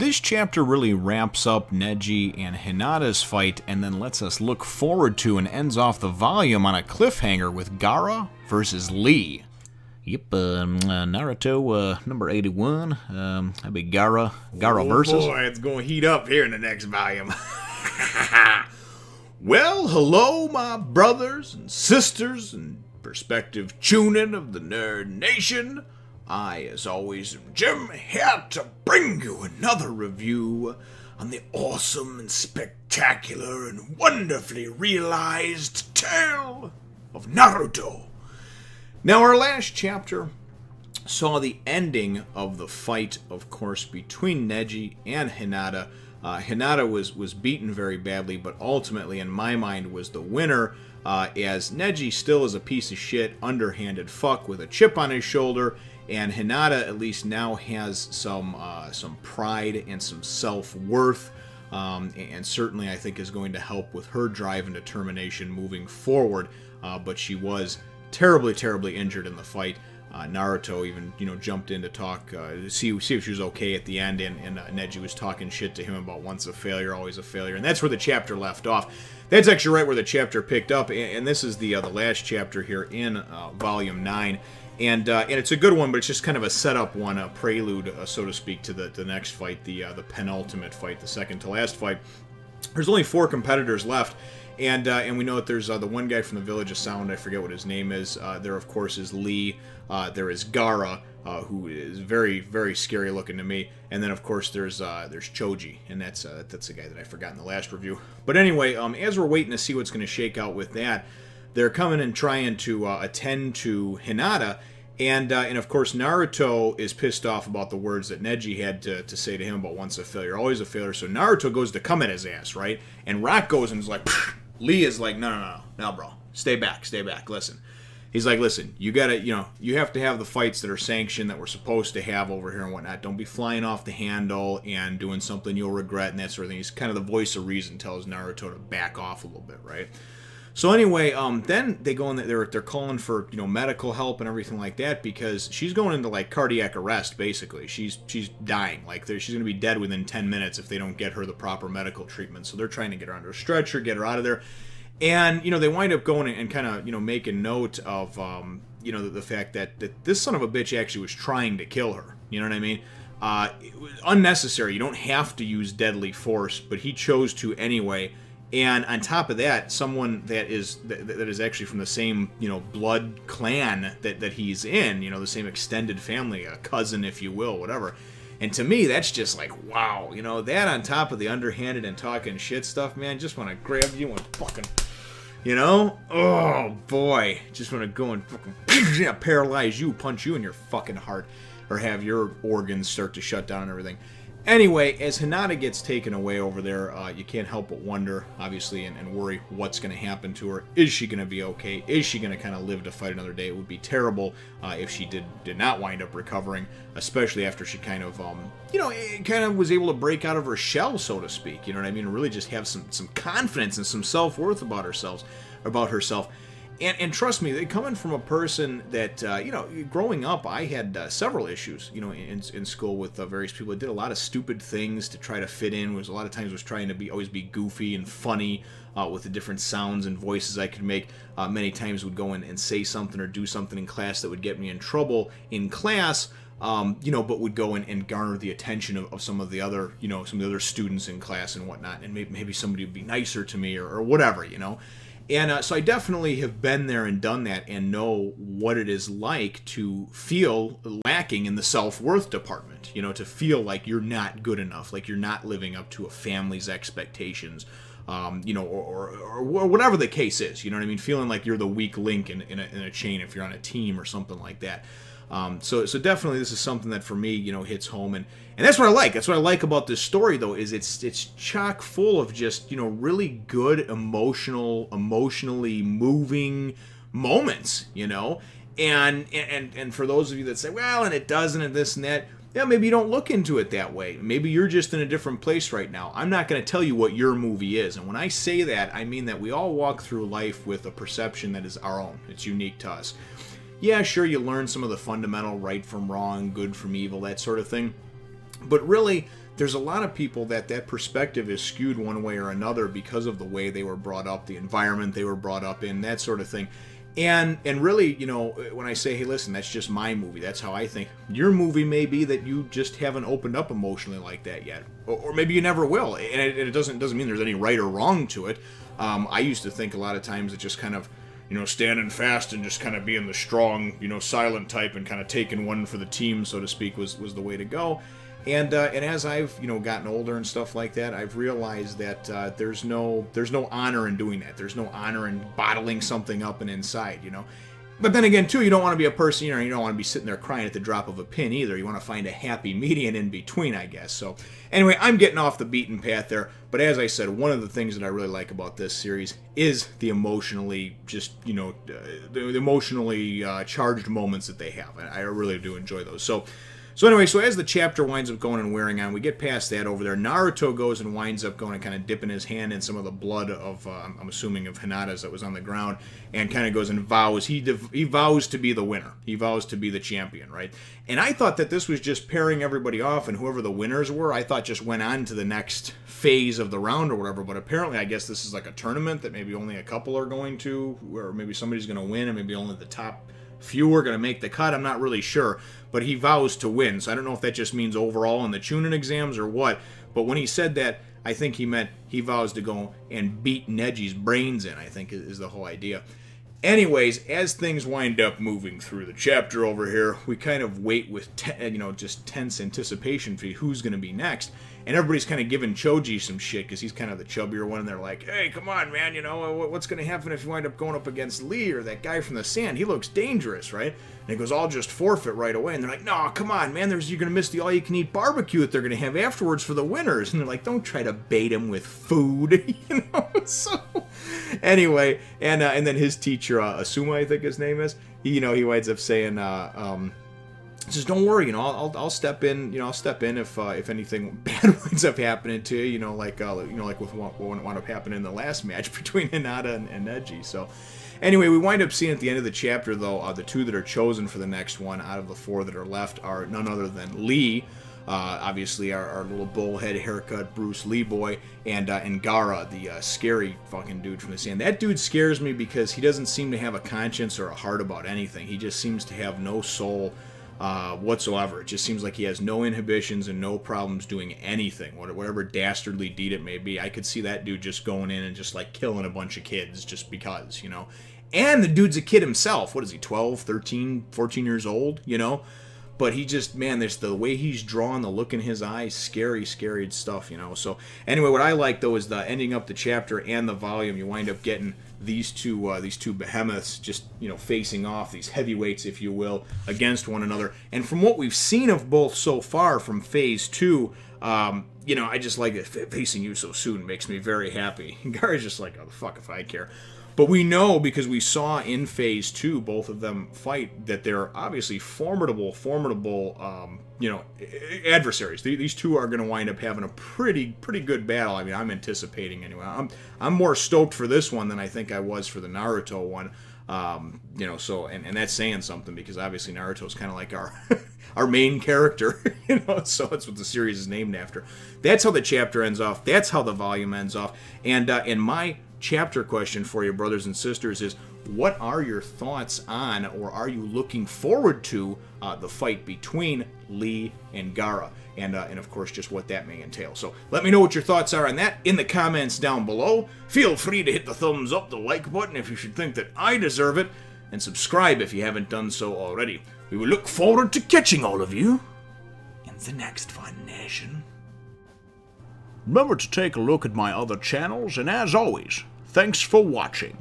This chapter really wraps up Neji and Hinata's fight and then lets us look forward to and ends off the volume on a cliffhanger with Gaara versus Lee. Yep, Naruto, number 81, that'd be Gaara versus... Oh boy, it's going to heat up here in the next volume. Well, hello my brothers and sisters and prospective tuning of the Nerd Nation. I, as always, am Jim, here to bring you another review on the awesome and spectacular and wonderfully realized tale of Naruto. Now, our last chapter saw the ending of the fight, of course, between Neji and Hinata. Hinata was beaten very badly, but ultimately, in my mind, was the winner, as Neji still is a piece of shit, underhanded fuck with a chip on his shoulder, and Hinata at least now has some pride and some self-worth, and certainly I think is going to help with her drive and determination moving forward, but she was terribly, terribly injured in the fight. Naruto even, jumped in to talk, see if she was okay at the end, and Neji was talking shit to him about once a failure, always a failure, and that's where the chapter left off. That's actually right where the chapter picked up, and this is the last chapter here in Volume 9, and it's a good one, but it's just kind of a setup one, a prelude, so to speak, to the next fight, the penultimate fight, the second to last fight. There's only 4 competitors left. And we know that there's the one guy from the Village of Sound, I forget what his name is. There, of course, is Lee. There is Gaara, who is very, very scary looking to me. And then, of course, there's Choji, and that's the guy that I forgot in the last review. But anyway, as we're waiting to see what's going to shake out with that, they're coming and trying to attend to Hinata. And of course, Naruto is pissed off about the words that Neji had to say to him about once a failure, always a failure. So Naruto goes to come at his ass, right? And Rock goes and is like... Lee is like, no, bro, stay back, listen. He's like, listen, you gotta, you have to have the fights that are sanctioned, that we're supposed to have over here and whatnot. Don't be flying off the handle and doing something you'll regret and that sort of thing. He's kind of the voice of reason, tells Naruto to back off a little bit, right? So anyway, then they go in, they're calling for, medical help and everything like that, because she's going into, like, cardiac arrest, basically. She's dying. Like, she's going to be dead within 10 minutes if they don't get her the proper medical treatment. So they're trying to get her under a stretcher, get her out of there. And, they wind up going and kind of, making note of, the fact that this son of a bitch actually was trying to kill her. You know what I mean? It was unnecessary. You don't have to use deadly force, but he chose to anyway. And on top of that, someone that is actually from the same, blood clan that he's in, the same extended family, a cousin, if you will, whatever. And to me, that's just like, wow, that on top of the underhanded and talking shit stuff, man, just want to grab you and fucking, oh boy, just want to go and fucking paralyze you, punch you in your fucking heart, or have your organs start to shut down and everything. Anyway, as Hinata gets taken away over there, you can't help but wonder, obviously, and worry what's going to happen to her. Is she going to be okay? Is she going to kind of live to fight another day? It would be terrible if she did not wind up recovering, especially after she kind of, kind of was able to break out of her shell, so to speak. You know what I mean? Really just have some confidence and some self-worth about herself. And trust me, coming from a person that, growing up, I had several issues, in school with various people. I did a lot of stupid things to try to fit in. A lot of times was trying to always be goofy and funny with the different sounds and voices I could make. Many times would go in and say something or do something in class that would get me in trouble in class, but would go in and garner the attention of some of the other, some of the other students in class and whatnot. And maybe somebody would be nicer to me or whatever, And so I definitely have been there and done that and know what it is like to feel lacking in the self-worth department, to feel like you're not good enough, like you're not living up to a family's expectations, or whatever the case is, you know what I mean? Feeling like you're the weak link in a chain if you're on a team or something like that. So definitely this is something that for me, hits home, and that's what I like. That's what I like about this story, though, is it's chock full of just, really good emotionally moving moments, and for those of you that say, well, and it doesn't, and this and that, yeah, maybe you don't look into it that way. Maybe you're just in a different place right now. I'm not going to tell you what your movie is, and when I say that, I mean that we all walk through life with a perception that is our own. It's unique to us. Yeah, sure, you learn some of the fundamental right from wrong, good from evil, that sort of thing. But really, there's a lot of people that perspective is skewed one way or another because of the way they were brought up, the environment they were brought up in, that sort of thing. And really, you know, when I say, hey, listen, that's just my movie, that's how I think. Your movie may be that you just haven't opened up emotionally like that yet, or maybe you never will. And it doesn't mean there's any right or wrong to it. I used to think a lot of times it just kind of, you know, standing fast and just kind of being the strong, you know, silent type and kind of taking one for the team, so to speak, was the way to go. And as I've, you know, gotten older and stuff like that, I've realized that there's no honor in doing that. There's no honor in bottling something up and inside, you know. But then again, too, you don't want to be a person, you know, you don't want to be sitting there crying at the drop of a pin either. You want to find a happy median in between, I guess. So anyway, I'm getting off the beaten path there. But as I said, one of the things that I really like about this series is the emotionally, just, you know, the emotionally charged moments that they have. I really do enjoy those. So anyway, so as the chapter winds up going and wearing on, we get past that over there. Naruto goes and winds up going and kind of dipping his hand in some of the blood of, I'm assuming, of Hinata's that was on the ground, and kind of goes and vows. He vows to be the winner. He vows to be the champion, right? And I thought that this was just pairing everybody off, and whoever the winners were, I thought just went on to the next phase of the round or whatever. But apparently, I guess this is like a tournament that maybe only a couple are going to, or maybe somebody's going to win, and maybe only the top few are going to make the cut. I'm not really sure, but he vows to win. So I don't know if that just means overall in the Chunin exams or what, but when he said that, I think he meant he vows to go and beat Neji's brains in, I think is the whole idea. Anyways, as things wind up moving through the chapter over here, we kind of wait with, you know, just tense anticipation for who's going to be next. And everybody's kind of giving Choji some shit because he's kind of the chubbier one. And they're like, hey, come on, man, you know, what's going to happen if you wind up going up against Lee or that guy from the sand? He looks dangerous, right? And he goes, I'll just forfeit right away. And they're like, no, come on, man, you're going to miss the all-you-can-eat barbecue that they're going to have afterwards for the winners. And they're like, don't try to bait him with food, you know? So anyway, and then his teacher, Asuma, I think his name is, he winds up saying, says, don't worry, you know, I'll step in, you know, I'll step in if anything bad winds up happening to you, you know, like with what wound up happening in the last match between Hinata and Neji. So anyway, we wind up seeing at the end of the chapter, though, the two that are chosen for the next one out of the four that are left are none other than Lee, obviously our little bullhead haircut Bruce Lee boy, and Gaara, the scary fucking dude from the sand. That dude scares me because he doesn't seem to have a conscience or a heart about anything. He just seems to have no soul whatsoever. It just seems like he has no inhibitions and no problems doing anything, whatever dastardly deed it may be. I could see that dude just going in and just like killing a bunch of kids just because, you know. And the dude's a kid himself. What is he, 12, 13, 14 years old, you know? But he just, man, there's the way he's drawn, the look in his eyes, scary, scary stuff, you know. So anyway, what I like, though, is the ending up the chapter and the volume. You wind up getting these two behemoths just, you know, facing off, these heavyweights, if you will, against one another. And from what we've seen of both so far from Phase 2, you know, I just like it. Facing you so soon makes me very happy. Gaara's just like, oh, the fuck if I care. But we know, because we saw in Phase 2 both of them fight, that they're obviously formidable, you know, adversaries. These two are going to wind up having a pretty good battle. I mean, I'm anticipating anyway. I'm more stoked for this one than I think I was for the Naruto one. You know, so, and that's saying something, because obviously Naruto's kind of like our our main character, you know, so that's what the series is named after. That's how the chapter ends off. That's how the volume ends off. And my chapter question for you, brothers and sisters, is what are your thoughts on, or are you looking forward to, the fight between Lee and Gaara? And of course, just what that may entail. So let me know what your thoughts are on that in the comments down below. Feel free to hit the thumbs up, the like button if you should think that I deserve it, and subscribe if you haven't done so already. We will look forward to catching all of you in the next Fun Nation. Remember to take a look at my other channels, and as always, thanks for watching.